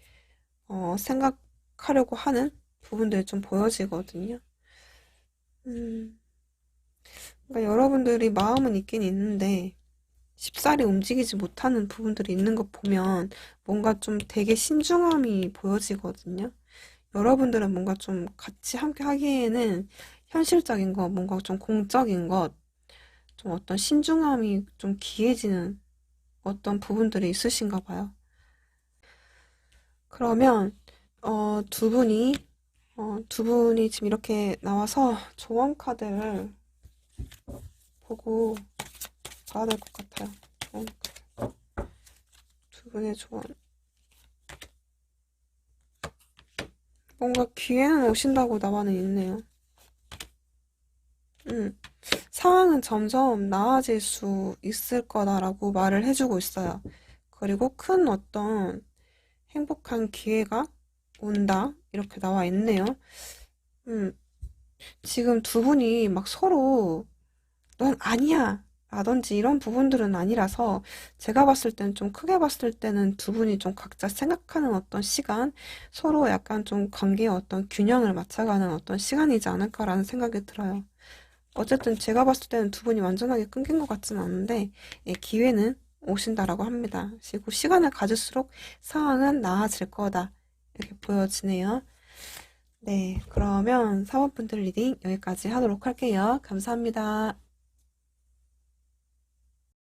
생각하려고 하는 부분들이 좀 보여지거든요. 음, 그러니까 여러분들이 마음은 있긴 있는데 쉽사리 움직이지 못하는 부분들이 있는 것 보면 뭔가 좀 되게 신중함이 보여지거든요. 여러분들은 뭔가 좀 같이 함께 하기에는 현실적인 것, 뭔가 좀 공적인 것, 좀 어떤 신중함이 좀 기해지는 어떤 부분들이 있으신가 봐요. 그러면 두 분이 지금 이렇게 나와서 조언 카드를 보고 봐야 될 것 같아요. 조언 카드. 두 분의 조언. 뭔가 기회는 오신다고 나와는 있네요. 음, 상황은 점점 나아질 수 있을 거다라고 말을 해주고 있어요. 그리고 큰 어떤 행복한 기회가 온다. 이렇게 나와 있네요. 음, 지금 두 분이 막 서로 넌 아니야 라든지 이런 부분들은 아니라서 제가 봤을 때는 좀 크게 봤을 때는 두 분이 좀 각자 생각하는 어떤 시간, 서로 약간 좀 관계의 어떤 균형을 맞춰가는 어떤 시간이지 않을까라는 생각이 들어요. 어쨌든 제가 봤을 때는 두 분이 완전하게 끊긴 것 같지는 않은데 예, 기회는 오신다라고 합니다. 그리고 시간을 가질수록 상황은 나아질 거다. 이렇게 보여지네요. 네, 그러면 사모분들 리딩 여기까지 하도록 할게요. 감사합니다.